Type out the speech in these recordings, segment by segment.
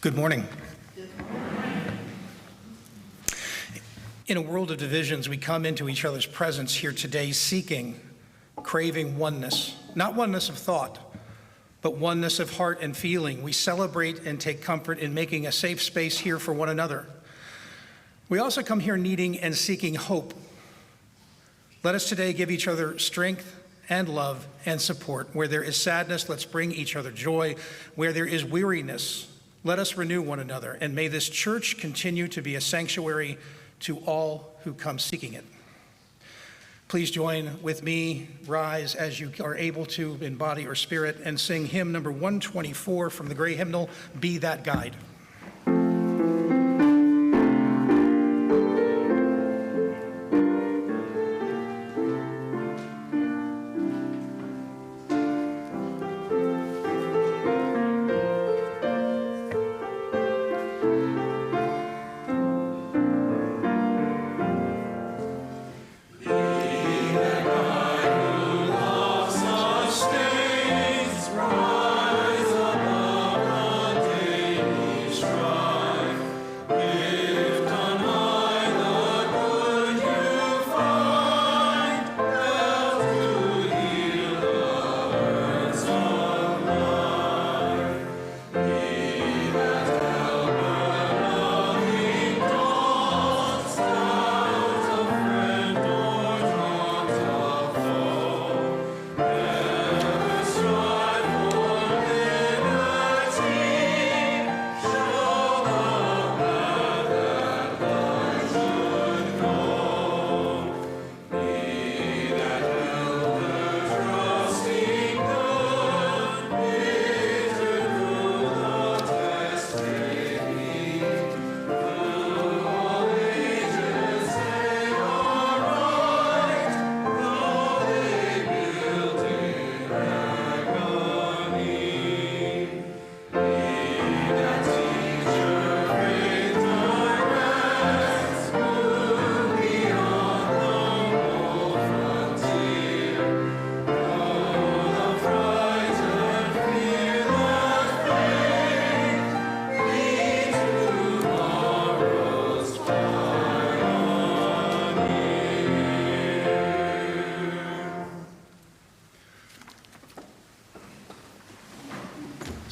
Good morning. In a world of divisions, we come into each other's presence here today seeking, craving oneness. Not oneness of thought, but oneness of heart and feeling. We celebrate and take comfort in making a safe space here for one another. We also come here needing and seeking hope. Let us today give each other strength and love and support. Where there is sadness, let's bring each other joy. Where there is weariness, let us renew one another. And may this church continue to be a sanctuary to all who come seeking it. Please join with me, rise as you are able to in body or spirit, and sing hymn number 124 from the gray hymnal, Be That Guide.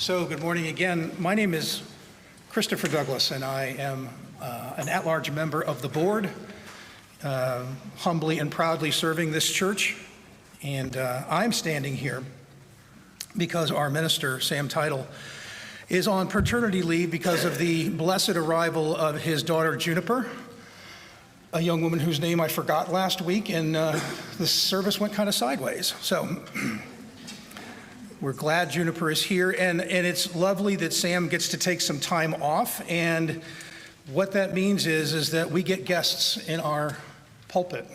So good morning again. My name is Christopher Douglas, and I am an at-large member of the board, humbly and proudly serving this church. And I'm standing here because our minister, Sam Title, is on paternity leave because of the blessed arrival of his daughter, Juniper, a young woman whose name I forgot last week, and the service went kind of sideways. So we're glad Juniper is here, and it's lovely that Sam gets to take some time off, and what that means is that we get guests in our pulpit.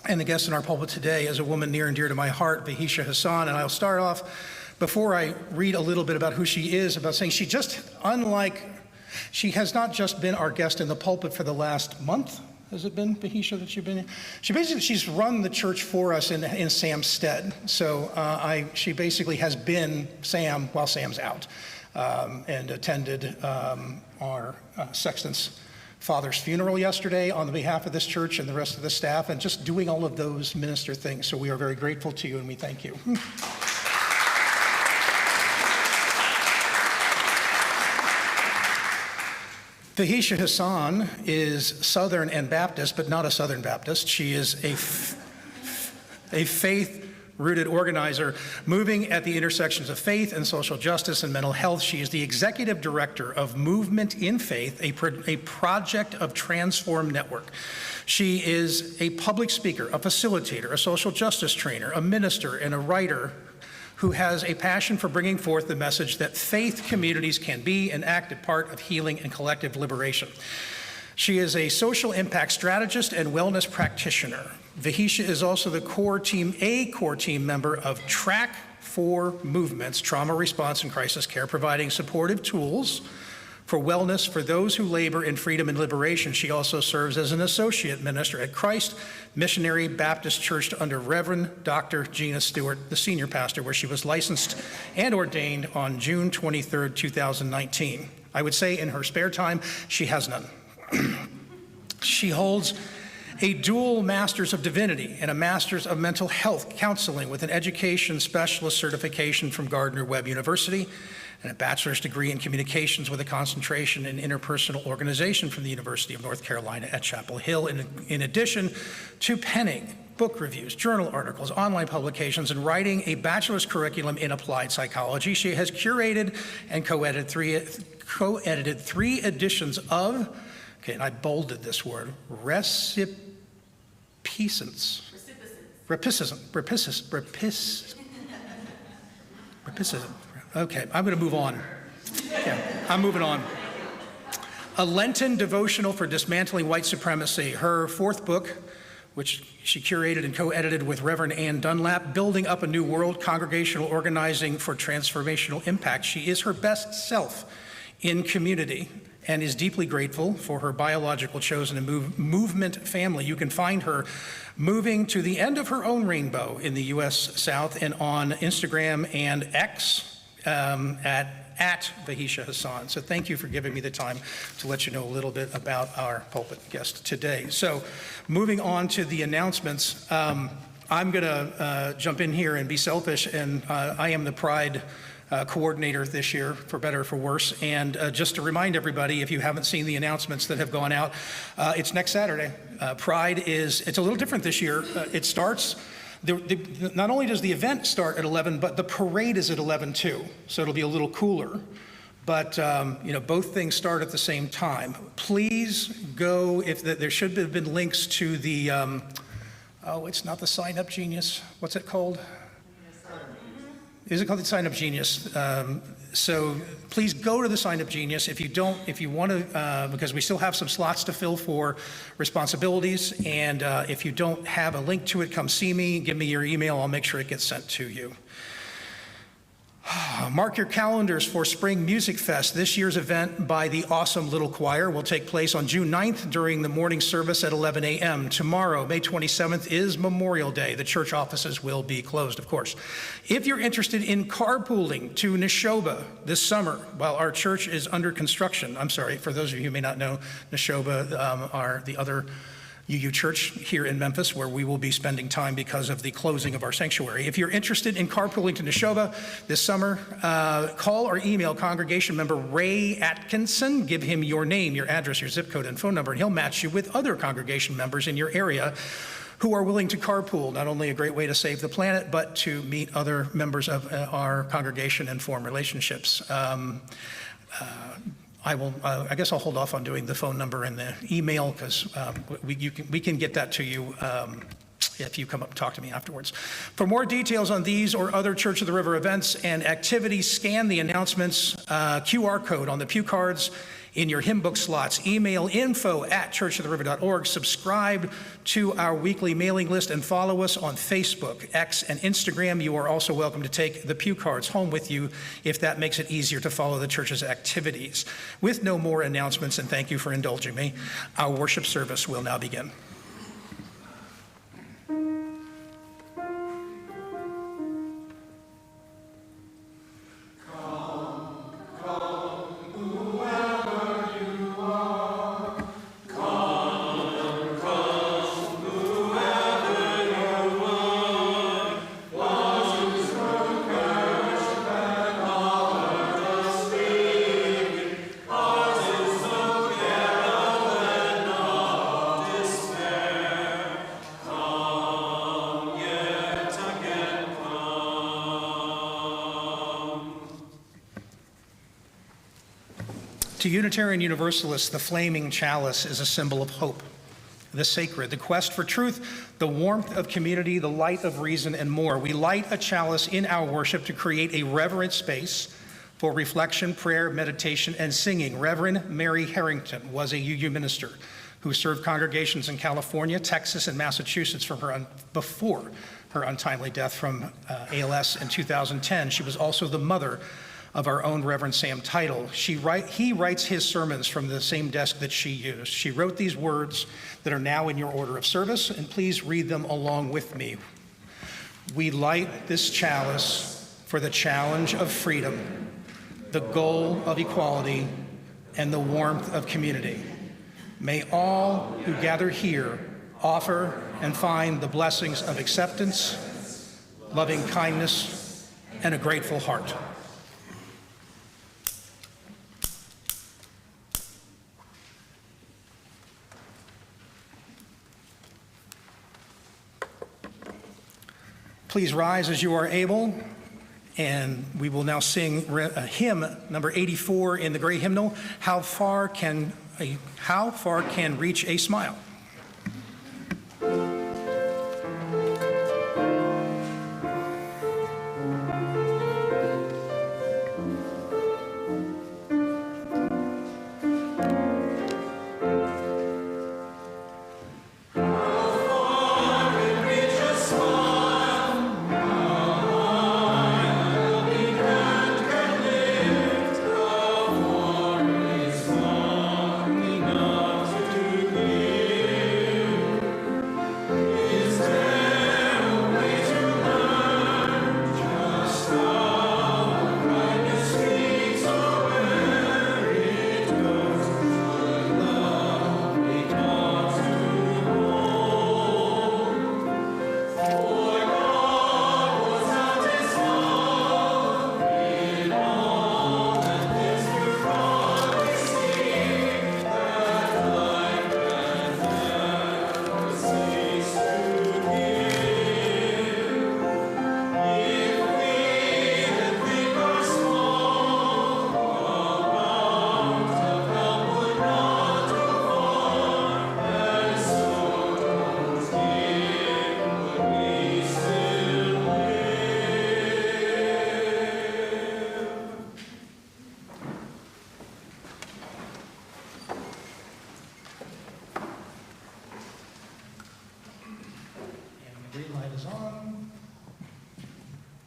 And the guest in our pulpit today is a woman near and dear to my heart, Vanisha Hasan, and I'll start off, before I read a little bit about who she is, about saying she has not just been our guest in the pulpit for the last month. Has it been, Vanisha, that you've been here? She's run the church for us in Sam's stead. So she basically has been Sam while Sam's out, and attended our sexton's father's funeral yesterday on the behalf of this church and the rest of the staff, and just doing all of those minister things. So we are very grateful to you, and we thank you. Vanisha Hasan is Southern and Baptist, but not a Southern Baptist. She is a faith-rooted organizer moving at the intersections of faith and social justice and mental health. She is the executive director of Movement in Faith, a project of Transform Network. She is a public speaker, a facilitator, a social justice trainer, a minister, and a writer who has a passion for bringing forth the message that faith communities can be an active part of healing and collective liberation. She is a social impact strategist and wellness practitioner. Vanisha is also a core team member of Track 4 Movement's Trauma Response and Crisis Care, providing supportive tools for wellness for those who labor in freedom and liberation. She also serves as an associate minister at Christ Missionary Baptist Church under Reverend Dr. Gina Stewart, the senior pastor, where she was licensed and ordained on June 23rd, 2019. I would say in her spare time, she has none. She holds a dual Master's of Divinity and a Master's of Mental Health Counseling with an Education Specialist certification from Gardner-Webb University and a Bachelor's degree in Communications with a concentration in Interpersonal Organization from the University of North Carolina at Chapel Hill, in addition to penning book reviews, journal articles, online publications, and writing a bachelor's curriculum in applied psychology. She has curated and co-edited three editions of, okay, and I bolded this word, Rapicism. Okay, I'm going to move on. Yeah, I'm moving on. A Lenten devotional for dismantling white supremacy. Her fourth book, which she curated and co-edited with Reverend Ann Dunlap, Building Up a New World, Congregational Organizing for Transformational Impact. She is her best self in community and is deeply grateful for her biological chosen and movement family. You can find her moving to the end of her own rainbow in the U.S. South and on Instagram and X at Vanisha Hasan. So thank you for giving me the time to let you know a little bit about our pulpit guest today. So moving on to the announcements, I'm going to jump in here and be selfish, and I am the Pride coordinator this year, for better or for worse. And just to remind everybody, if you haven't seen the announcements that have gone out, it's next Saturday. Pride it's a little different this year. It starts, not only does the event start at 11, but the parade is at 11 too. So it'll be a little cooler. But both things start at the same time. Please go, there should have been links to the, it's not the Sign Up Genius. What's it called? Is it called the Sign Up Genius? So please go to the Sign Up Genius if you want to, because we still have some slots to fill for responsibilities. And if you don't have a link to it, come see me, give me your email, I'll make sure it gets sent to you. Mark your calendars for Spring Music Fest. This year's event by the awesome Little Choir will take place on June 9th during the morning service at 11 a.m. Tomorrow, May 27th, is Memorial Day. The church offices will be closed, of course. If you're interested in carpooling to Neshoba this summer while our church is under construction, I'm sorry, for those of you who may not know, Neshoba are the other UU Church here in Memphis, where we will be spending time because of the closing of our sanctuary. If you're interested in carpooling to Neshoba this summer, call or email congregation member Ray Atkinson. Give him your name, your address, your zip code, and phone number, and he'll match you with other congregation members in your area who are willing to carpool. Not only a great way to save the planet, but to meet other members of our congregation and form relationships. I guess I'll hold off on doing the phone number and the email, because we can get that to you if you come up and talk to me afterwards. For more details on these or other Church of the River events and activities, scan the announcements QR code on the pew cards in your hymn book slots. Email info@churchoftheriver.org. Subscribe to our weekly mailing list and follow us on Facebook, X, and Instagram. You are also welcome to take the pew cards home with you if that makes it easier to follow the church's activities. With no more announcements, and thank you for indulging me, our worship service will now begin. To Unitarian Universalists, the flaming chalice is a symbol of hope, the sacred, the quest for truth, the warmth of community, the light of reason, and more. We light a chalice in our worship to create a reverent space for reflection, prayer, meditation, and singing. Reverend Mary Harrington was a UU minister who served congregations in California, Texas, and Massachusetts before her untimely death from ALS in 2010. She was also the mother of our own Reverend Sam Teitel. He writes his sermons from the same desk that she used. She wrote these words that are now in your order of service, and please read them along with me. We light this chalice for the challenge of freedom, the goal of equality, and the warmth of community. May all who gather here offer and find the blessings of acceptance, loving kindness, and a grateful heart. Please rise as you are able, and we will now sing hymn number 84 in the gray hymnal, How Far Can Reach a Smile?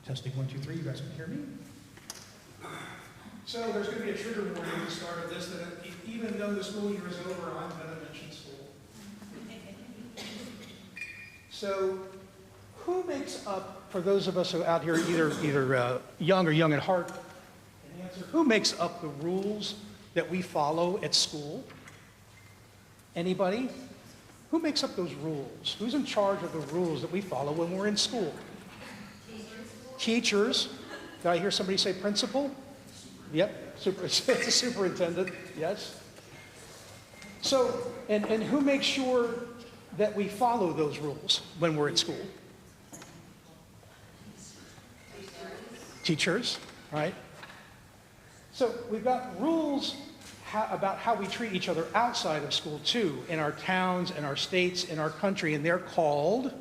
Testing 1, 2, 3. You guys can hear me? So there's going to be a trigger warning at the start of this that even though the school year is over, I'm going to mention school. So who makes up, for those of us who are out here either young or young at heart, an answer, who makes up the rules that we follow at school? Anybody? Who makes up those rules? Who's in charge of the rules that we follow when we're in school? Teachers. Did I hear somebody say principal? Yep, it's a superintendent, yes. So, and who makes sure that we follow those rules when we're at school? Teachers, right? So we've got rules about how we treat each other outside of school too, in our towns, in our states, in our country, and they're called?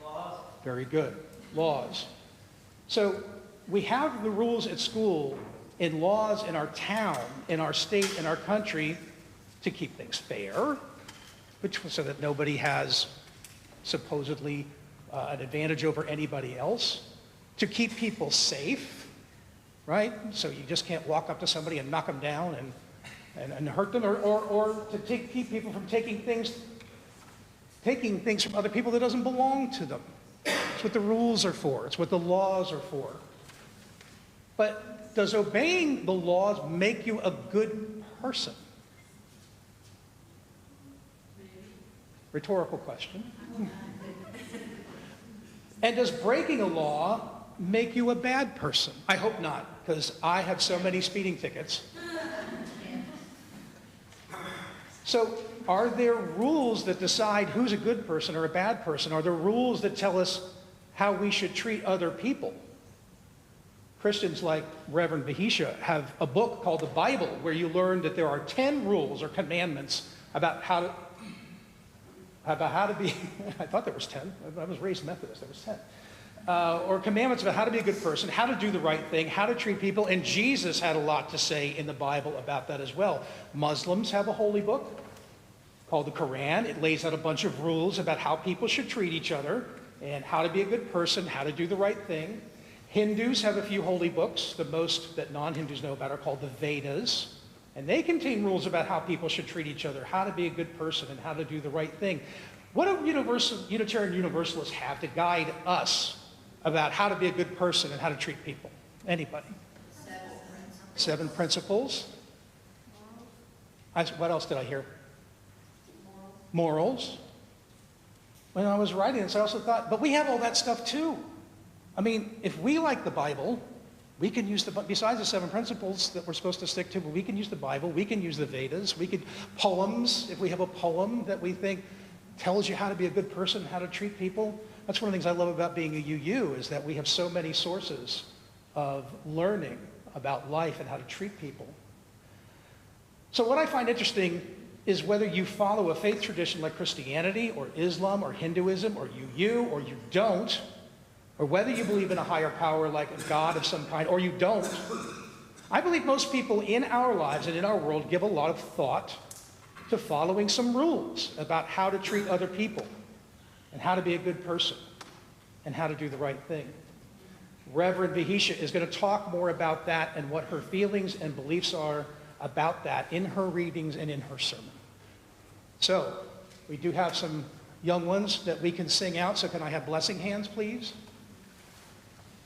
Laws. Very good, laws. So we have the rules at school, in laws in our town, in our state, in our country, to keep things fair, so that nobody has supposedly an advantage over anybody else, to keep people safe, right? So you just can't walk up to somebody and knock them down and hurt them, or to keep people from taking things from other people that doesn't belong to them. It's what the rules are for. It's what the laws are for. But does obeying the laws make you a good person? Rhetorical question. And does breaking a law make you a bad person? I hope not, because I have so many speeding tickets. So are there rules that decide who's a good person or a bad person? Are there rules that tell us how we should treat other people? Christians like Reverend Vanisha have a book called the Bible, where you learn that there are 10 rules or commandments about how to be, I thought there was 10. I was raised Methodist, there was 10. Or commandments about how to be a good person, how to do the right thing, how to treat people, and Jesus had a lot to say in the Bible about that as well. Muslims have a holy book called the Quran. It lays out a bunch of rules about how people should treat each other and how to be a good person, how to do the right thing. Hindus have a few holy books. The most that non-Hindus know about are called the Vedas. And they contain rules about how people should treat each other, how to be a good person, and how to do the right thing. What do Unitarian Universalists have to guide us about how to be a good person and how to treat people? Anybody? 7 principles. What else did I hear? Morals. When I was writing this, I also thought, but we have all that stuff too. I mean, if we like the Bible, we can use besides the 7 principles that we're supposed to stick to, but we can use the Bible, we can use the Vedas, we could, poems, if we have a poem that we think tells you how to be a good person, how to treat people. That's one of the things I love about being a UU, is that we have so many sources of learning about life and how to treat people. So what I find interesting is whether you follow a faith tradition like Christianity or Islam or Hinduism or UU or you don't, or whether you believe in a higher power like a God of some kind or you don't, I believe most people in our lives and in our world give a lot of thought to following some rules about how to treat other people and how to be a good person and how to do the right thing. Reverend Vanisha is going to talk more about that and what her feelings and beliefs are about that in her readings and in her sermon. So, we do have some young ones that we can sing out, so can I have blessing hands, please?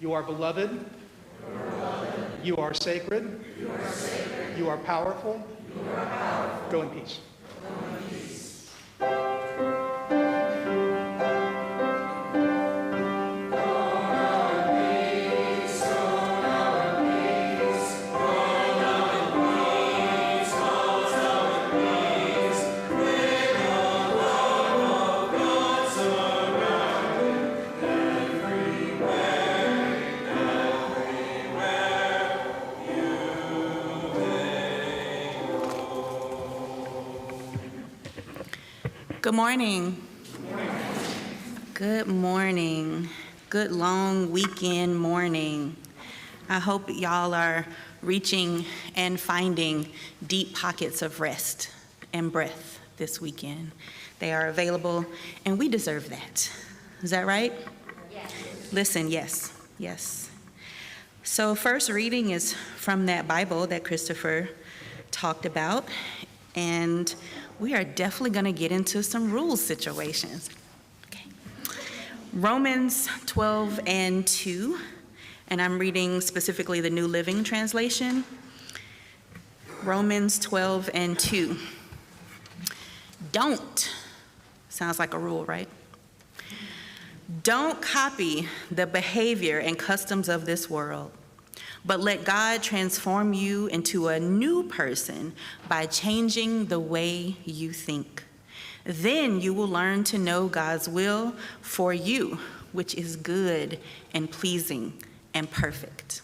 You are beloved. You are beloved. You are sacred. You are sacred. You are powerful. You are powerful. Go in peace. Go in peace. Good morning. Good morning. Good long weekend morning. I hope y'all are reaching and finding deep pockets of rest and breath this weekend. They are available, and we deserve that. Is that right? Yes. Listen, yes, yes. So first reading is from that Bible that Christopher talked about, and we are definitely going to get into some rules situations. Okay. Romans 12:2, and I'm reading specifically the New Living Translation. Romans 12:2. Don't, sounds like a rule, right? Don't copy the behavior and customs of this world, but let God transform you into a new person by changing the way you think. Then you will learn to know God's will for you, which is good and pleasing and perfect.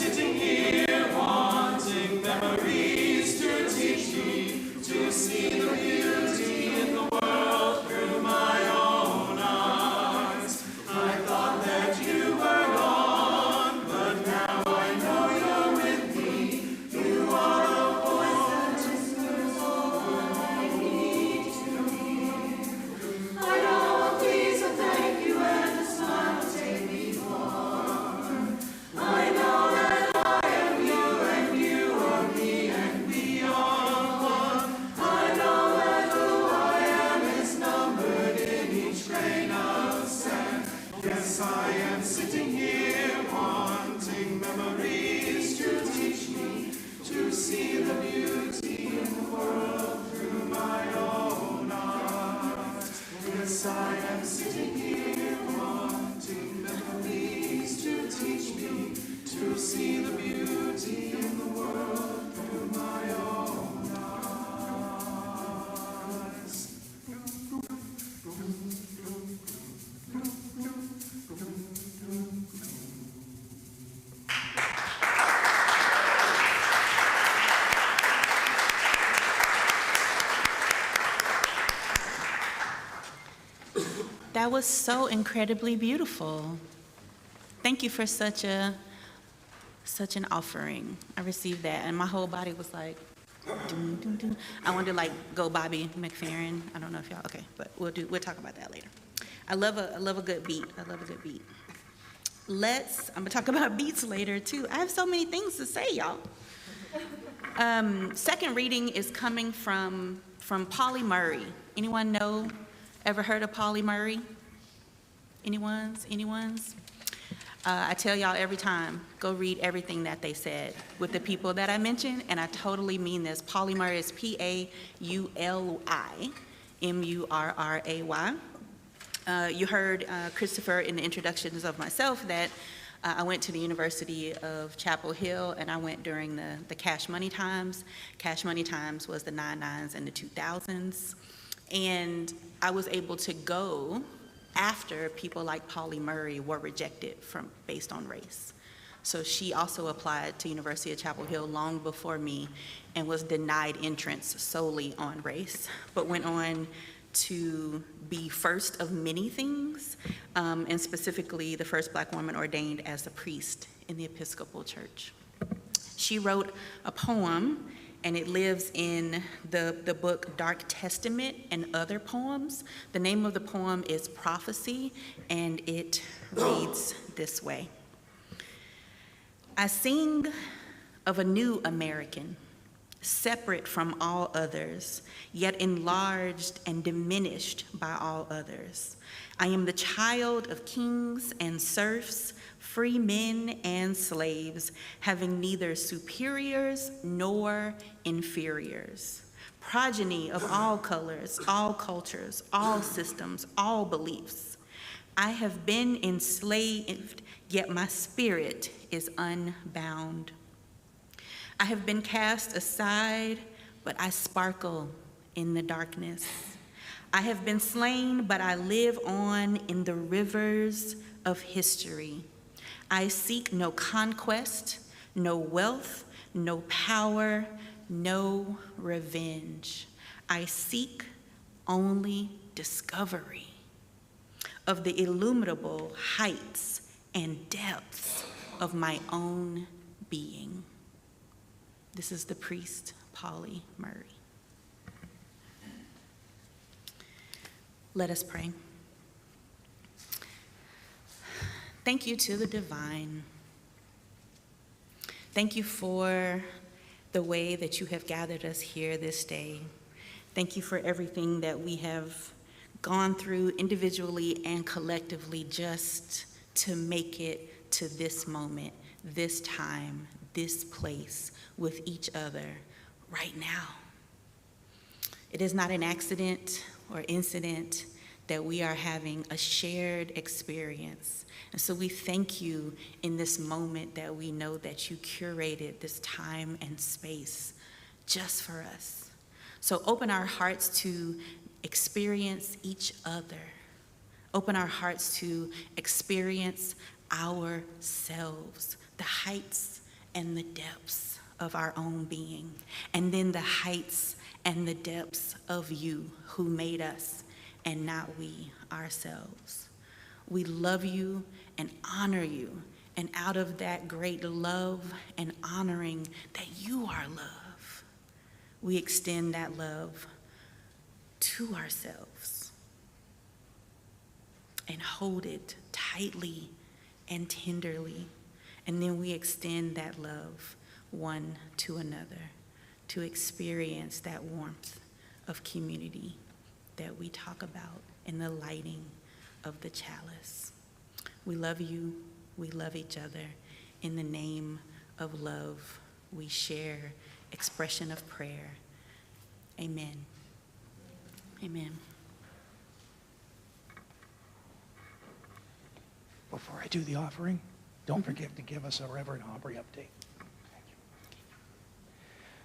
sitting here wanting memories to teach me to see the beauty in the world through my own eyes. I thought that you were gone, but now I know you're with me. You are a voice that whispers all I need to hear. I know a please and thank you and a smile to take me far. I know that I am you and you are me and we are one. I know that who I am is numbered in each grain of sand. Yes, I am sitting here wanting memories to teach me to see the beauty in the world through my own eyes. Yes, I am sitting here wanting memories to teach me to see the beauty in the world through my own eyes. That was so incredibly beautiful. Thank you for such an offering. I received that, and my whole body was like, dun, dun, dun. I wanted to like go Bobby McFerrin. I don't know if y'all, okay, but we'll talk about that later. I love a good beat. I love a good beat. I'm gonna talk about beats later too. I have so many things to say, y'all. Second reading is coming from Polly Murray. Anyone know? Ever heard of Polly Murray? Anyone's? I tell y'all every time, go read everything that they said with the people that I mentioned, and I totally mean this. Polly Murray is Pauli Murray. You heard Christopher in the introductions of myself that I went to the University of Chapel Hill, and I went during the Cash Money times. Cash Money times was the 99s and the 2000s. And I was able to go after people like Pauli Murray were rejected based on race. So she also applied to University of Chapel Hill long before me and was denied entrance solely on race, but went on to be first of many things, and specifically the first Black woman ordained as a priest in the Episcopal Church. She wrote a poem, and it lives in the book Dark Testament and Other Poems. The name of the poem is Prophecy, and it reads this way. I sing of a new American, separate from all others, yet enlarged and diminished by all others. I am the child of kings and serfs, free men and slaves, having neither superiors nor inferiors, progeny of all colors, all cultures, all systems, all beliefs. I have been enslaved, yet my spirit is unbound. I have been cast aside, but I sparkle in the darkness. I have been slain, but I live on in the rivers of history. I seek no conquest, no wealth, no power, no revenge. I seek only discovery of the illimitable heights and depths of my own being. This is the priest, Pauli Murray. Let us pray. Thank you to the divine. Thank you for the way that you have gathered us here this day. Thank you for everything that we have gone through individually and collectively just to make it to this moment, this time, this place with each other right now. It is not an accident or incident that we are having a shared experience. And so we thank you in this moment that we know that you curated this time and space just for us. So open our hearts to experience each other. Open our hearts to experience ourselves, the heights and the depths of our own being, and then the heights and the depths of you who made us and not we ourselves. We love you and honor you, and out of that great love and honoring that you are love, we extend that love to ourselves and hold it tightly and tenderly. And then we extend that love one to another to experience that warmth of community that we talk about in the lighting of the chalice. We love you. We love each other. In the name of love, we share expression of prayer. Amen. Amen. Before I do the offering, don't forget to give us a Reverend Aubrey update.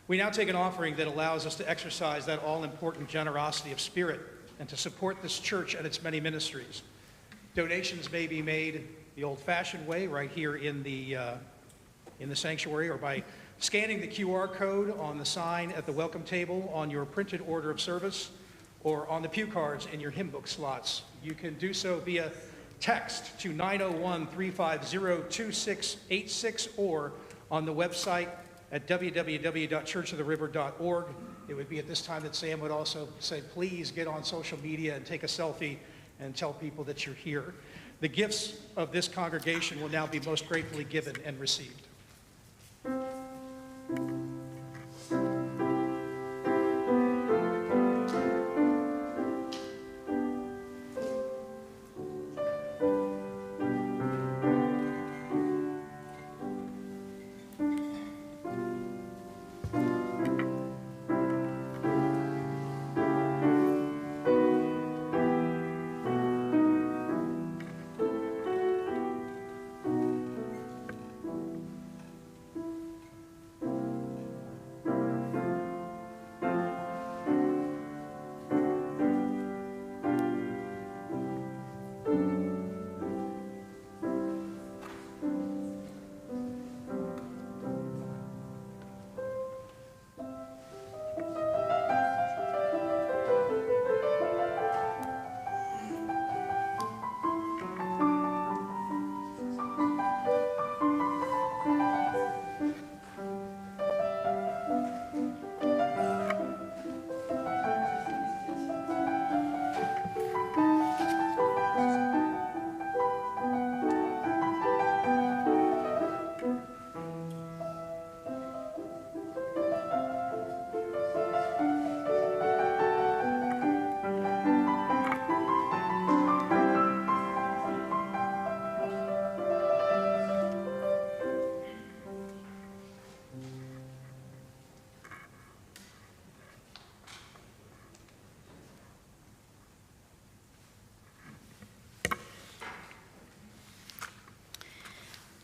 We now take an offering that allows us to exercise that all-important generosity of spirit and to support this church and its many ministries. Donations may be made the old-fashioned way right here in the sanctuary, or by scanning the QR code on the sign at the welcome table on your printed order of service, or on the pew cards in your hymn book slots. You can do so via text to 901-350-2686 or on the website at www.churchoftheriver.org. It would be at this time that Sam would also say, please get on social media and take a selfie and tell people that you're here. The gifts of this congregation will now be most gratefully given and received.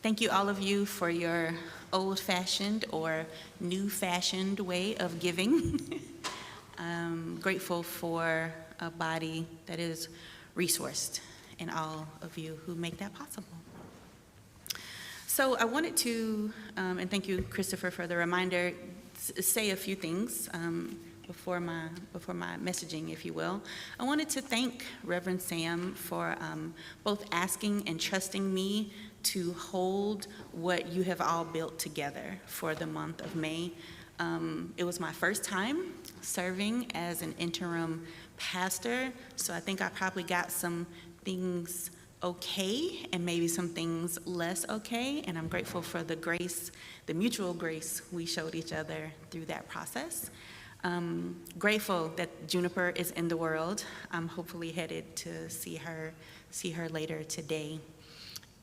Thank you, all of you, for your old-fashioned or new-fashioned way of giving. I'm grateful for a body that is resourced, and all of you who make that possible. So I wanted to, and thank you, Christopher, for the reminder, say a few things before my messaging, if you will. I wanted to thank Reverend Sam for both asking and trusting me to hold what you have all built together for the month of May. It was my first time serving as an interim pastor, so I think I probably got some things okay and maybe some things less okay, and I'm grateful for the grace, the mutual grace we showed each other through that process. Grateful that Juniper is in the world. I'm hopefully headed to see her later today.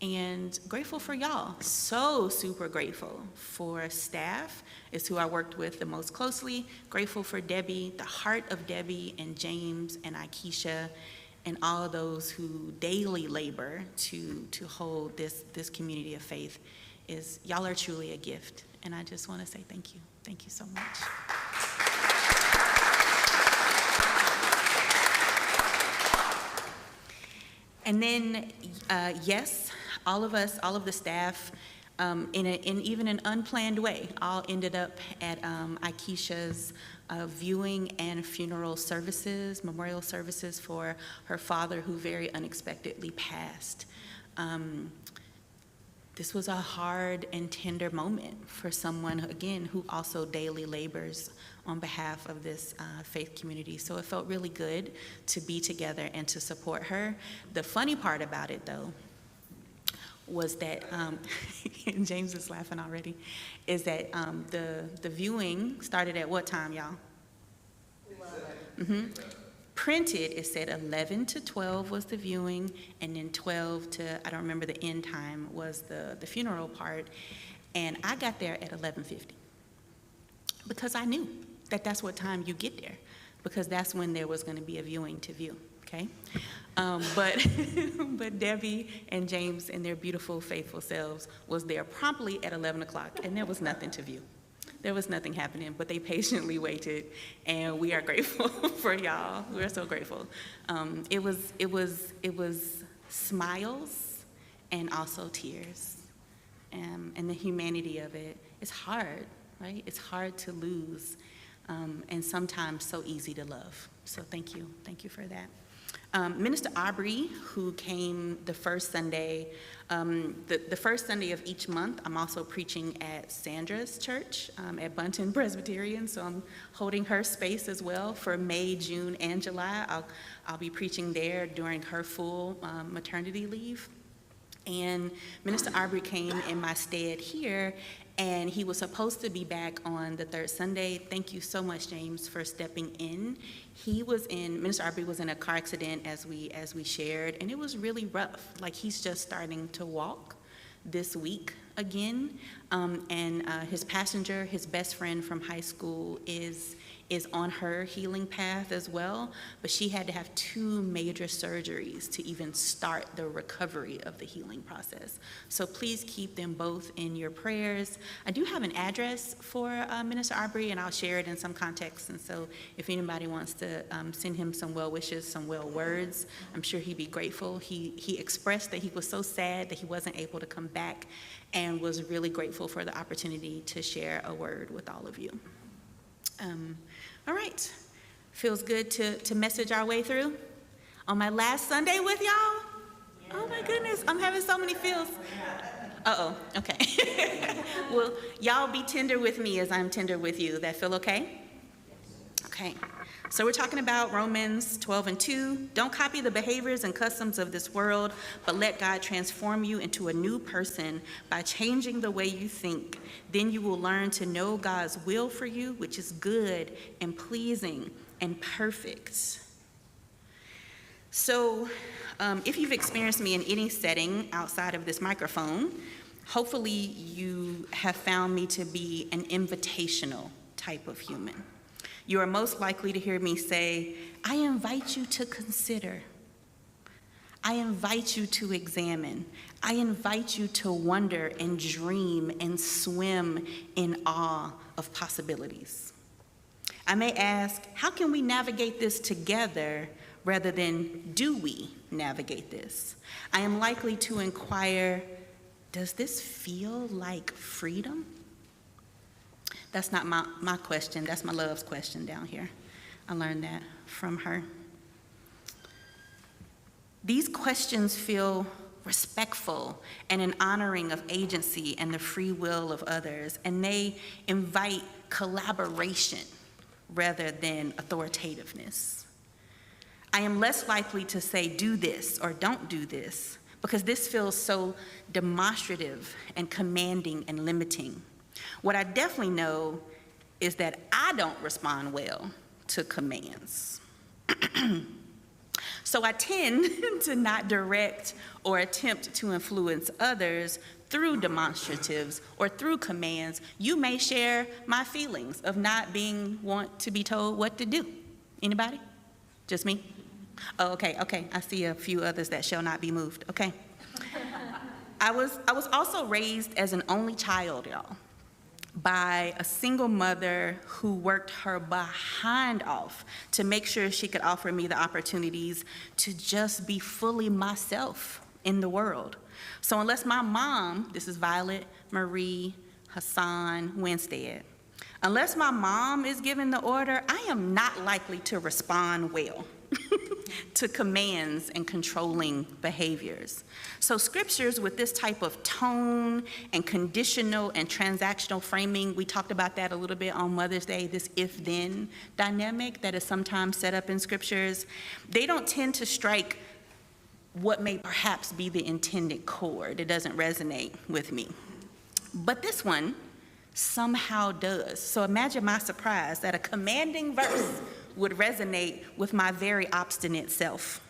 And grateful for y'all. So super grateful for staff, is who I worked with the most closely. Grateful for Debbie, the heart of Debbie and James and Aikisha, and all of those who daily labor to hold this community of faith. Y'all are truly a gift. And I just want to say thank you. Thank you so much. And then, yes, all of the staff in even an unplanned way, all ended up at Aikisha's viewing and funeral services, memorial services for her father, who very unexpectedly passed. This was a hard and tender moment for someone, again, who also daily labors on behalf of this faith community. So it felt really good to be together and to support her. The funny part about it, though, was that, and James is laughing already, is that the viewing started at what time, y'all? 11. Printed, it said 11 to 12 was the viewing, and then 12 to, I don't remember the end time, was the funeral part. And I got there at 11:50 because I knew that that's what time you get there, because that's when there was going to be a viewing to view, okay? But Debbie and James and their beautiful, faithful selves was there promptly at 11 o'clock, and there was nothing to view. There was nothing happening, but they patiently waited, and we are grateful for y'all. We're so grateful. It was smiles and also tears, and the humanity of it is hard, right? It's hard to lose, and sometimes so easy to love. So thank you for that. Minister Aubrey, who came the first Sunday, the first Sunday of each month, I'm also preaching at Sandra's church at Bunton Presbyterian, so I'm holding her space as well for May, June, and July. I'll be preaching there during her full maternity leave. And Minister Aubrey came in my stead here, and he was supposed to be back on the third Sunday. Thank you so much, James, for stepping in. Minister Aubrey was in a car accident, as we shared, and it was really rough. Like, he's just starting to walk this week again, and his passenger, his best friend from high school, is on her healing path as well, but she had to have 2 major surgeries to even start the recovery of the healing process. So please keep them both in your prayers. I do have an address for Minister Aubrey, and I'll share it in some context, and so if anybody wants to send him some well wishes, some well words, I'm sure he'd be grateful. He expressed that he was so sad that he wasn't able to come back, and was really grateful for the opportunity to share a word with all of you. All right, feels good to message our way through on my last Sunday with y'all. Oh my goodness, I'm having so many feels. Okay. Well, y'all be tender with me as I'm tender with you. That feel okay? Okay. So we're talking about Romans 12:2. Don't copy the behaviors and customs of this world, but let God transform you into a new person by changing the way you think. Then you will learn to know God's will for you, which is good and pleasing and perfect. So if you've experienced me in any setting outside of this microphone, hopefully you have found me to be an invitational type of human. You are most likely to hear me say, I invite you to consider. I invite you to examine. I invite you to wonder and dream and swim in awe of possibilities. I may ask, how can we navigate this together rather than do we navigate this? I am likely to inquire, does this feel like freedom? That's not my question, that's my love's question down here. I learned that from her. These questions feel respectful and an honoring of agency and the free will of others, and they invite collaboration rather than authoritativeness. I am less likely to say do this or don't do this because this feels so demonstrative and commanding and limiting. What I definitely know is that I don't respond well to commands. So I tend to not direct or attempt to influence others through demonstratives or through commands. You may share my feelings of not want to be told what to do. Anybody? Just me? Oh, okay. I see a few others that shall not be moved. Okay. I was also raised as an only child, y'all, by a single mother who worked her behind off to make sure she could offer me the opportunities to just be fully myself in the world. So unless my mom, this is Violet Marie Hassan Winstead, unless my mom is giving the order, I am not likely to respond well to commands and controlling behaviors. So scriptures with this type of tone and conditional and transactional framing, we talked about that a little bit on Mother's Day, this if-then dynamic that is sometimes set up in scriptures, they don't tend to strike what may perhaps be the intended chord. It doesn't resonate with me. But this one somehow does. So imagine my surprise that a commanding verse would resonate with my very obstinate self,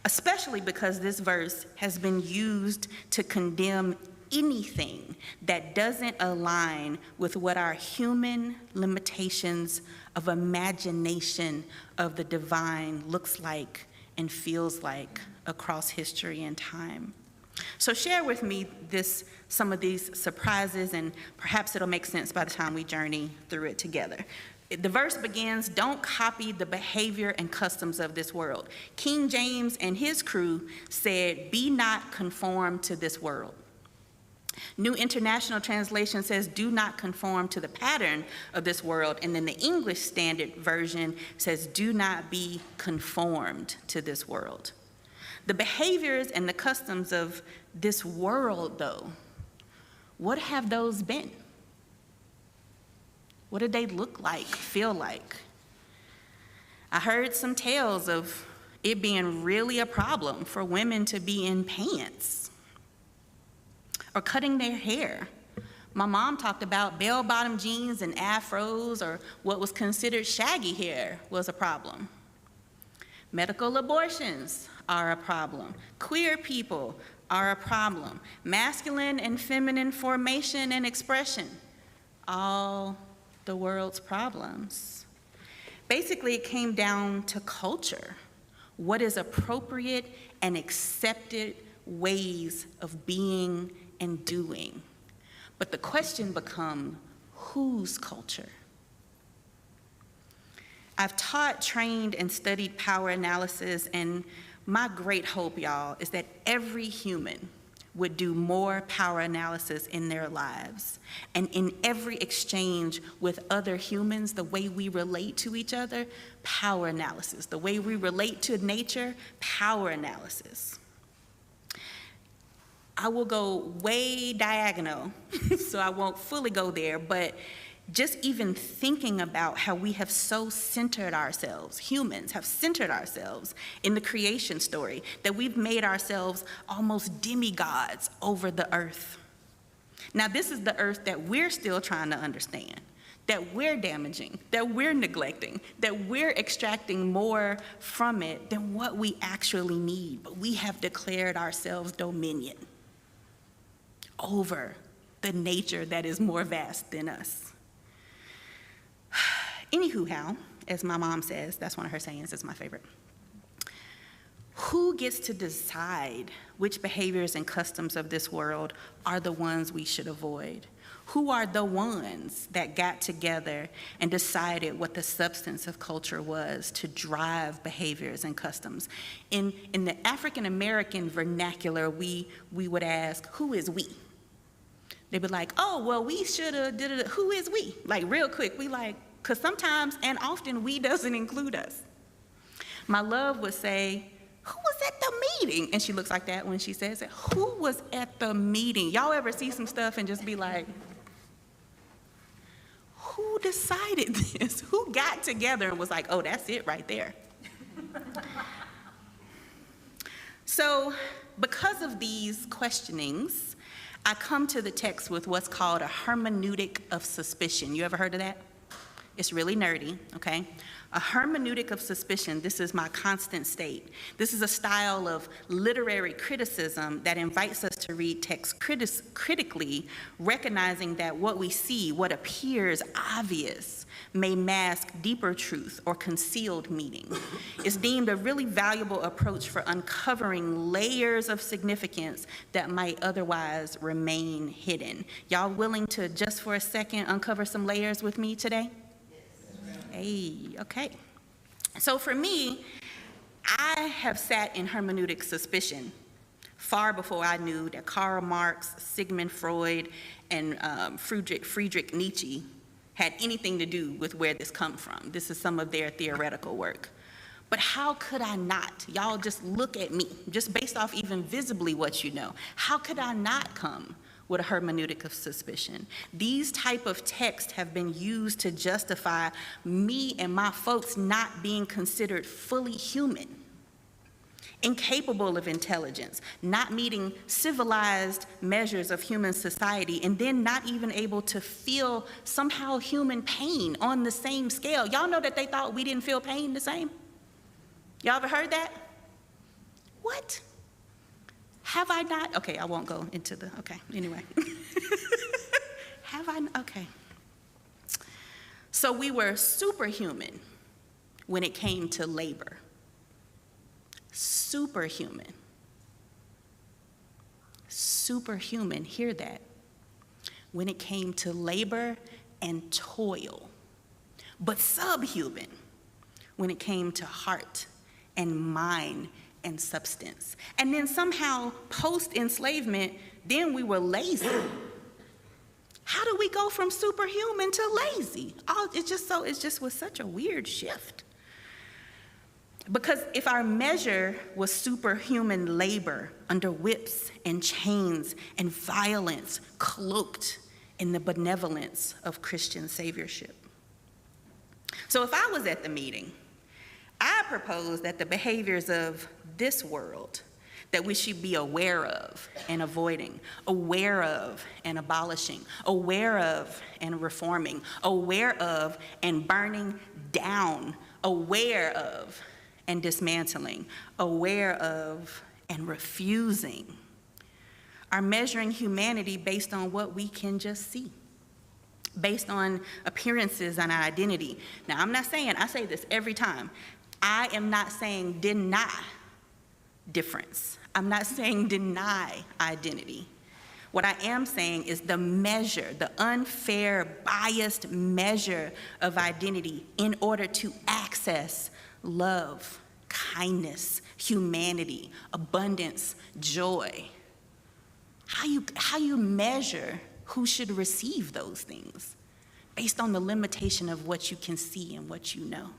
especially because this verse has been used to condemn anything that doesn't align with what our human limitations of imagination of the divine looks like and feels like across history and time. So share with me some of these surprises, and perhaps it'll make sense by the time we journey through it together. The verse begins, "Don't copy the behavior and customs of this world." King James and his crew said, "Be not conformed to this world." New International Translation says, "Do not conform to the pattern of this world." And then the English Standard Version says, "Do not be conformed to this world." The behaviors and the customs of this world, though, what have those been? What did they look like, feel like? I heard some tales of it being really a problem for women to be in pants or cutting their hair. My mom talked about bell-bottom jeans and afros, or what was considered shaggy hair was a problem. Medical abortions are a problem. Queer people are a problem. Masculine and feminine formation and expression, all the world's problems. Basically, it came down to culture. What is appropriate and accepted ways of being and doing. But the question becomes, whose culture? I've taught, trained, and studied power analysis, and my great hope, y'all, is that every human would do more power analysis in their lives. And in every exchange with other humans, the way we relate to each other, power analysis. The way we relate to nature, power analysis. I will go way diagonal, so I won't fully go there, but just even thinking about how we have so centered ourselves, humans have centered ourselves in the creation story, that we've made ourselves almost demigods over the earth. Now, this is the earth that we're still trying to understand, that we're damaging, that we're neglecting, that we're extracting more from it than what we actually need, but we have declared ourselves dominion over the nature that is more vast than us. Anywho, how, as my mom says, that's one of her sayings, it's my favorite. Who gets to decide which behaviors and customs of this world are the ones we should avoid? Who are the ones that got together and decided what the substance of culture was to drive behaviors and customs? In the African American vernacular, we would ask, who is we? They'd be like, oh, well, we should have did it. Who is we? Like real quick, we like, because sometimes and often we doesn't include us. My love would say, who was at the meeting? And she looks like that when she says it. Who was at the meeting? Y'all ever see some stuff and just be like, who decided this? Who got together and was like, oh, that's it right there? So because of these questionings, I come to the text with what's called a hermeneutic of suspicion. You ever heard of that? It's really nerdy, okay? A hermeneutic of suspicion, this is my constant state. This is a style of literary criticism that invites us to read text critically, recognizing that what we see, what appears obvious, may mask deeper truth or concealed meaning. It's deemed a really valuable approach for uncovering layers of significance that might otherwise remain hidden. Y'all willing to, just for a second, uncover some layers with me today? Hey, okay. So for me, I have sat in hermeneutic suspicion far before I knew that Karl Marx, Sigmund Freud, and Friedrich Nietzsche had anything to do with where this comes from. This is some of their theoretical work. But how could I not? Y'all just look at me, just based off even visibly what you know. How could I not come with a hermeneutic of suspicion? These type of texts have been used to justify me and my folks not being considered fully human, incapable of intelligence, not meeting civilized measures of human society, and then not even able to feel somehow human pain on the same scale. Y'all know that they thought we didn't feel pain the same? Y'all ever heard that? What? Have I not? Okay, I won't go into the, okay, anyway. Have I, okay. So we were superhuman when it came to labor. Superhuman. Superhuman, hear that. When it came to labor and toil. But subhuman when it came to heart and mind and substance. And then somehow post-enslavement, then we were lazy. How do we go from superhuman to lazy? It just was such a weird shift. Because if our measure was superhuman labor under whips and chains and violence cloaked in the benevolence of Christian saviorship. So if I was at the meeting, I propose that the behaviors of this world that we should be aware of and avoiding, aware of and abolishing, aware of and reforming, aware of and burning down, aware of and dismantling, aware of and refusing, are measuring humanity based on what we can just see, based on appearances and identity. Now, I'm not saying, I say this every time, I am not saying deny difference. I'm not saying deny identity. What I am saying is the measure, the unfair, biased measure of identity in order to access love, kindness, humanity, abundance, joy. How you measure who should receive those things based on the limitation of what you can see and what you know.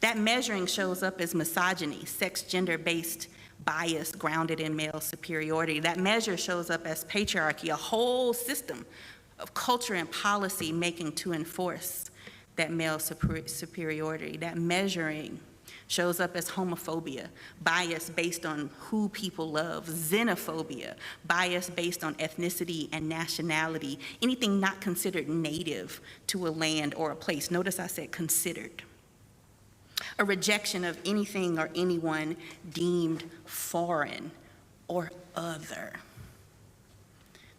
That measuring shows up as misogyny, sex, gender-based bias grounded in male superiority. That measure shows up as patriarchy, a whole system of culture and policy making to enforce that male superiority. That measuring shows up as homophobia, bias based on who people love, xenophobia, bias based on ethnicity and nationality, anything not considered native to a land or a place. Notice I said considered. A rejection of anything or anyone deemed foreign or other.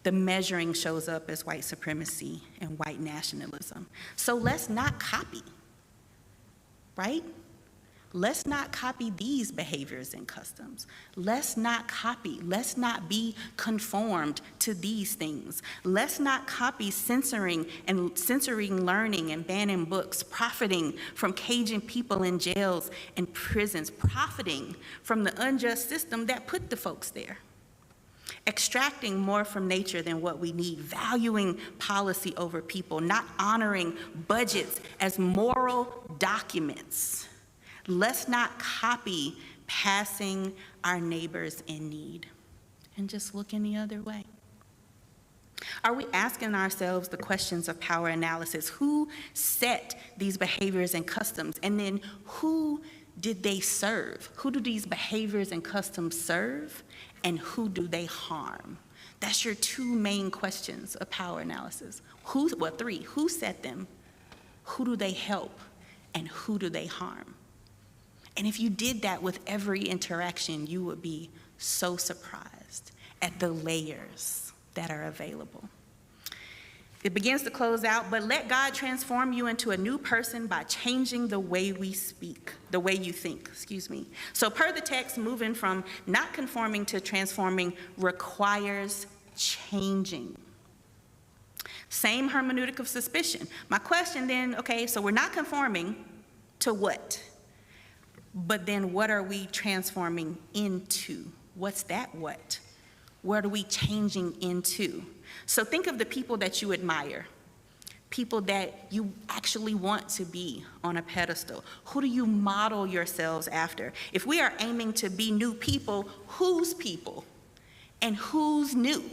The measuring shows up as white supremacy and white nationalism. So let's not copy, right? Let's not copy these behaviors and customs. Let's not copy, let's not be conformed to these things. Let's not copy censoring learning and banning books, profiting from caging people in jails and prisons, profiting from the unjust system that put the folks there. Extracting more from nature than what we need, valuing policy over people, not honoring budgets as moral documents. Let's not copy passing our neighbors in need and just look any other way. Are we asking ourselves the questions of power analysis? Who set these behaviors and customs? And then who did they serve? Who do these behaviors and customs serve? And who do they harm? That's your two main questions of power analysis. Three. Who set them? Who do they help? And who do they harm? And if you did that with every interaction, you would be so surprised at the layers that are available. It begins to close out, but let God transform you into a new person by changing the way we speak, the way you think, So per the text, moving from not conforming to transforming requires changing. Same hermeneutic of suspicion. My question then, okay, so we're not conforming to what? But then what are we transforming into What's that what? What are we changing into? So think of the people that you admire, people that you actually want to be on a pedestal. Who do you model yourselves after? If we are aiming to be new people, whose people? And who's new?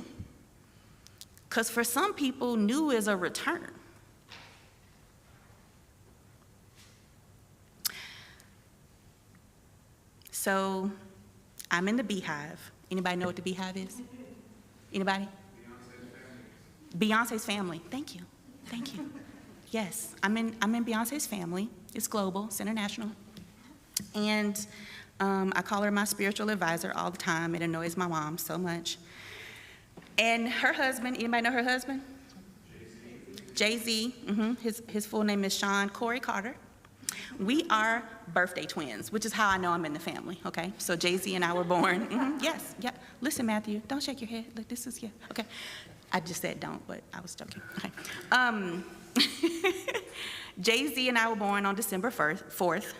Because for some people, new is a return. So I'm in the Beehive. Anybody know what the Beehive is? Anybody? Beyonce's family. Thank you. Thank you. Yes, I'm in Beyonce's family. It's global, it's international. And I call her my spiritual advisor all the time. It annoys my mom so much. And her husband, anybody know her husband? Jay-Z. His full name is Sean Corey Carter. We are birthday twins, which is how I know I'm in the family, okay? So Jay-Z and I were born. Yes, yeah. Listen, Matthew, don't shake your head. Look, this is, yeah, okay. I just said don't, but I was joking, okay. Jay-Z and I were born on December 4th,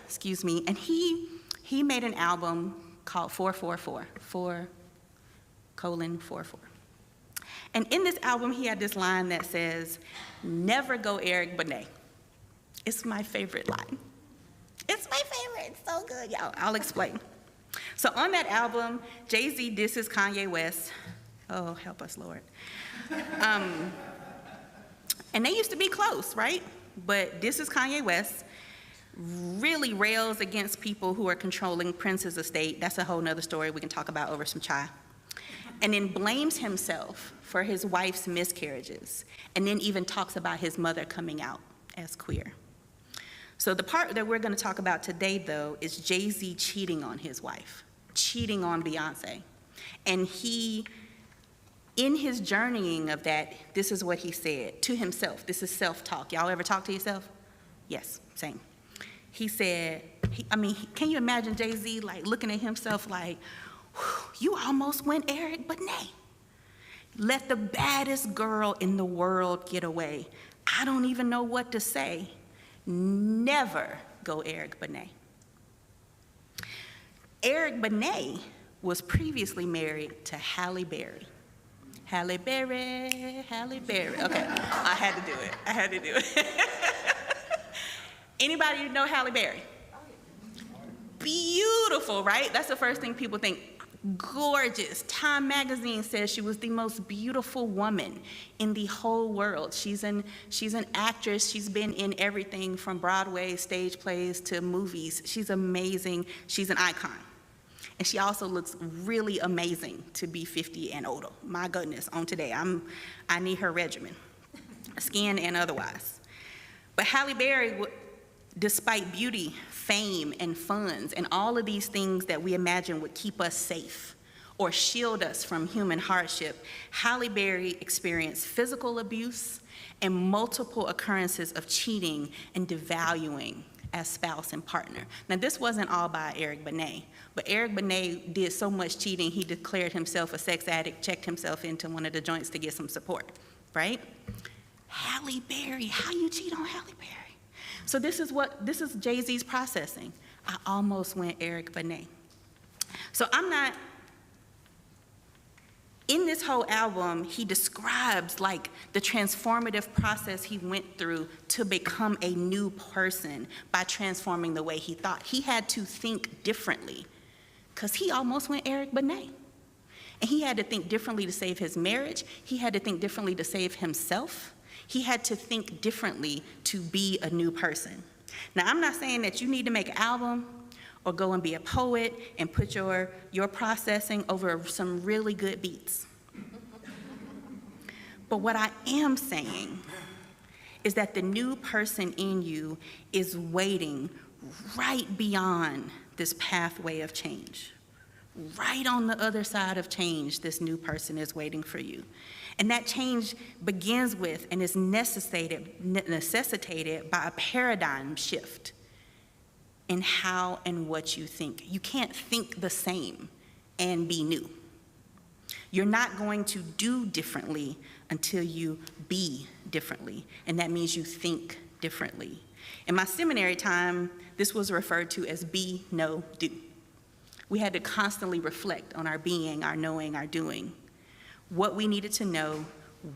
and he made an album called 444, 4:44. And in this album, he had this line that says, "Never go Eric Benet." It's my favorite line. It's my favorite, it's so good, y'all. I'll explain. So on that album, Jay-Z disses Kanye West. Oh, help us, Lord. And they used to be close, right? But this is Kanye West, really rails against people who are controlling Prince's estate. That's a whole nother story we can talk about over some chai. And then blames himself for his wife's miscarriages, and then even talks about his mother coming out as queer. So the part that we're going to talk about today, though, is Jay-Z cheating on his wife, cheating on Beyonce. And he, in his journeying of that, this is what he said to himself. This is self-talk. Y'all ever talk to yourself? Yes, same. He said, can you imagine Jay-Z like looking at himself like, you almost went Eric Benet. Let the baddest girl in the world get away. I don't even know what to say. Never go Eric Benet. Eric Benet was previously married to Halle Berry. Halle Berry. Okay, I had to do it. Anybody know Halle Berry? Beautiful, right? That's the first thing people think. Gorgeous. Time magazine says she was the most beautiful woman in the whole world. She's an actress. She's been in everything from Broadway, stage plays to movies. She's amazing. She's an icon. And she also looks really amazing to be 50 and older. My goodness, on today, I need her regimen, skin and otherwise. But Halle Berry, despite beauty, fame, and funds, and all of these things that we imagine would keep us safe or shield us from human hardship, Halle Berry experienced physical abuse and multiple occurrences of cheating and devaluing as spouse and partner. Now, this wasn't all by Eric Benet, but Eric Benet did so much cheating, he declared himself a sex addict, checked himself into one of the joints to get some support, right? Halle Berry, how you cheat on Halle Berry? So this is Jay-Z's processing. I almost went Eric Benet. So in this whole album, he describes like the transformative process he went through to become a new person by transforming the way he thought. He had to think differently because he almost went Eric Benet. And he had to think differently to save his marriage. He had to think differently to save himself. He had to think differently to be a new person. Now, I'm not saying that you need to make an album or go and be a poet and put your processing over some really good beats. But what I am saying is that the new person in you is waiting right beyond this pathway of change. Right on the other side of change, this new person is waiting for you. And that change begins with and is necessitated by a paradigm shift in how and what you think. You can't think the same and be new. You're not going to do differently until you be differently, and that means you think differently. In my seminary time, this was referred to as be, know, do. We had to constantly reflect on our being, our knowing, our doing, what we needed to know,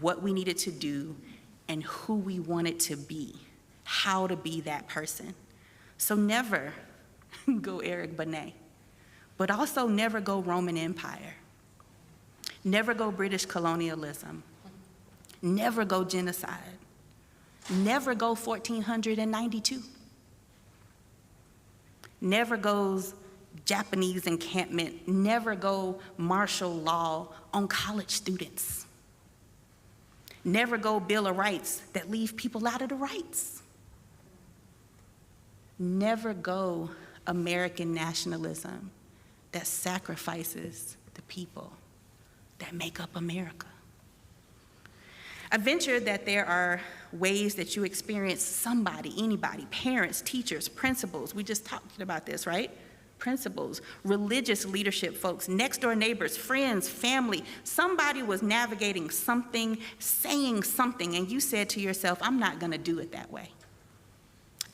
what we needed to do, and who we wanted to be, how to be that person. So never go Eric Benet, but also never go Roman Empire, never go British colonialism, never go genocide, never go 1492, never goes Japanese encampment, never go martial law on college students, never go Bill of Rights that leave people out of the rights, never go American nationalism that sacrifices the people that make up America. I venture that there are ways that you experience somebody, anybody, parents, teachers, principals. We just talked about this, right? Principals, religious leadership folks, next door neighbors, friends, family. Somebody was navigating something, saying something, and you said to yourself, I'm not gonna do it that way.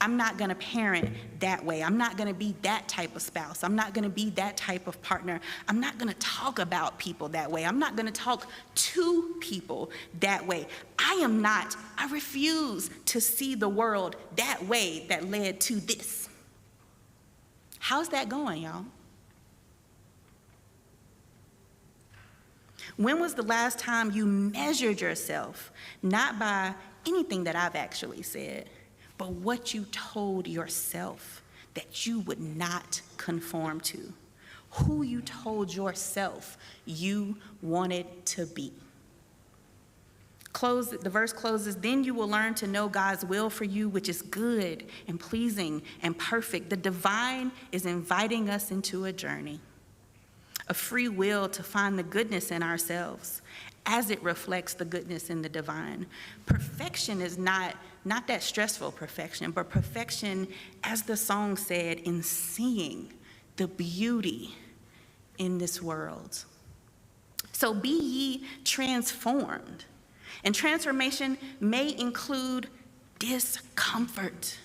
I'm not gonna parent that way. I'm not gonna be that type of spouse. I'm not gonna be that type of partner. I'm not gonna talk about people that way. I'm not gonna talk to people that way. I refuse to see the world that way that led to this. How's that going, y'all? When was the last time you measured yourself, not by anything that I've actually said, but what you told yourself that you would not conform to? Who you told yourself you wanted to be? The verse closes, then you will learn to know God's will for you, which is good and pleasing and perfect. The divine is inviting us into a journey, a free will to find the goodness in ourselves as it reflects the goodness in the divine. Perfection is not that stressful perfection, but perfection, as the song said, in seeing the beauty in this world. So be ye transformed. And transformation may include discomfort,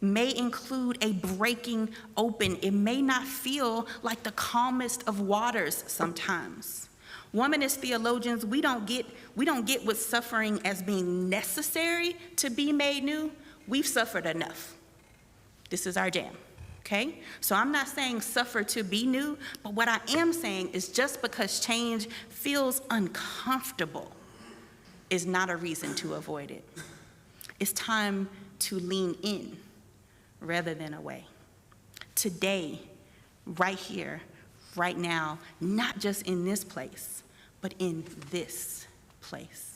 may include a breaking open. It may not feel like the calmest of waters sometimes. Womanist theologians, we don't get with suffering as being necessary to be made new. We've suffered enough. This is our jam, okay? So I'm not saying suffer to be new, but what I am saying is just because change feels uncomfortable is not a reason to avoid it. It's time to lean in rather than away. Today, right here, right now, not just in this place, but in this place.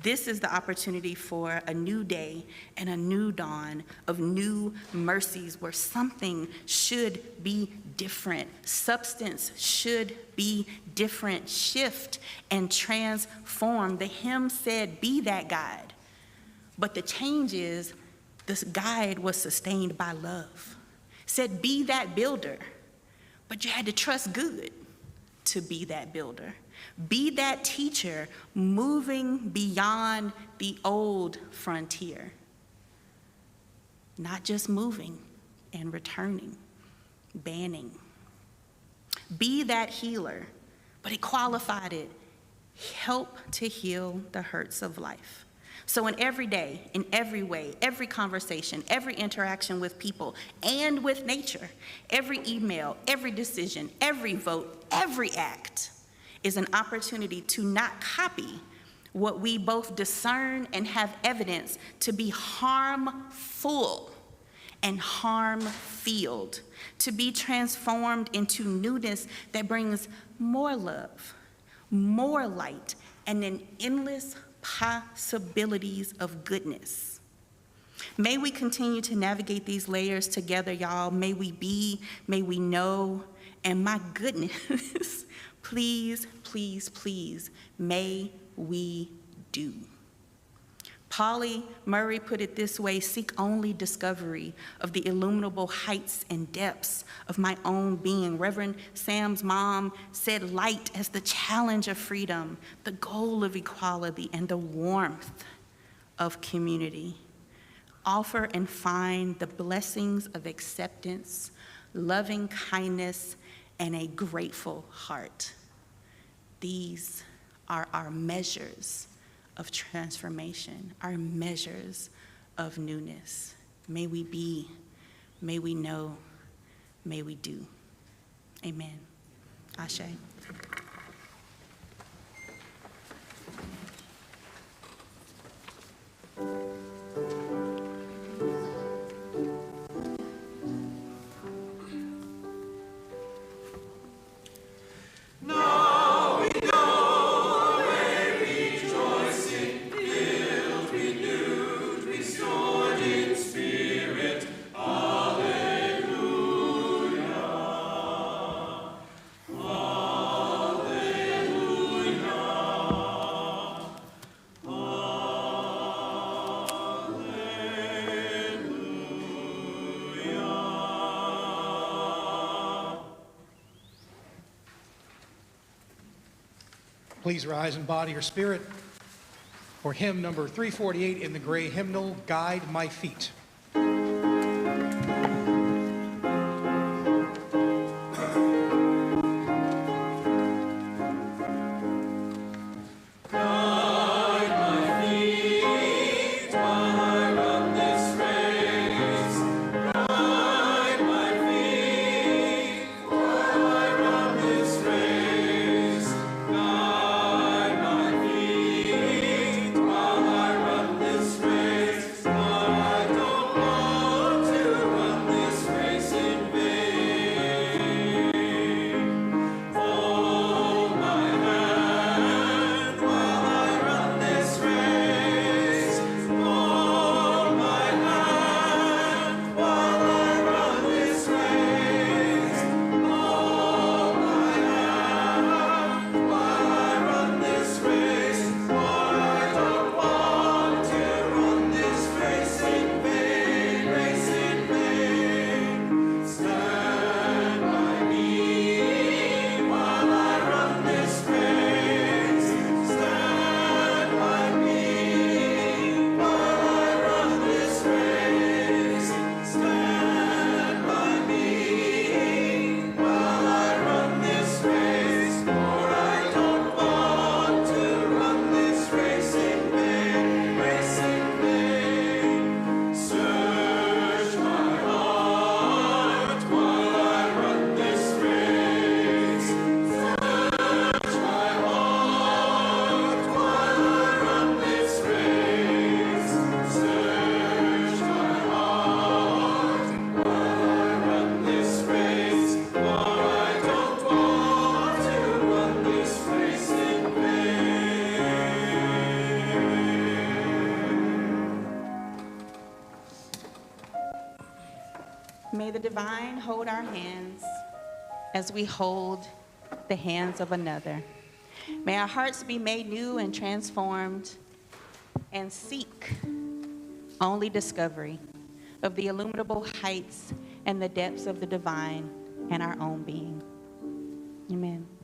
This is the opportunity for a new day and a new dawn of new mercies where something should be different. Substance should be different. Shift and transform. The hymn said, be that guide. But the change is, this guide was sustained by love. Said, be that builder. But you had to trust good to be that builder. Be that teacher moving beyond the old frontier. Not just moving and returning, banning. Be that healer, but it qualified it. Help to heal the hurts of life. So in every day, in every way, every conversation, every interaction with people and with nature, every email, every decision, every vote, every act is an opportunity to not copy what we both discern and have evidence to be harmful and harm-filled, to be transformed into newness that brings more love, more light, and an endless possibilities of goodness. May we continue to navigate these layers together, y'all. May we be, may we know, and my goodness, please, please, please, may we do. Pauli Murray put it this way: seek only discovery of the illuminable heights and depths of my own being. Reverend Sam's mom said light as the challenge of freedom, the goal of equality, and the warmth of community. Offer and find the blessings of acceptance, loving kindness, and a grateful heart. These are our measures of transformation, our measures of newness. May we be, may we know, may we do. Amen. Ashe. Please rise in body or spirit for hymn number 348 in the gray hymnal, Guide My Feet. May the divine hold our hands as we hold the hands of another. May our hearts be made new and transformed and seek only discovery of the illimitable heights and the depths of the divine and our own being. Amen.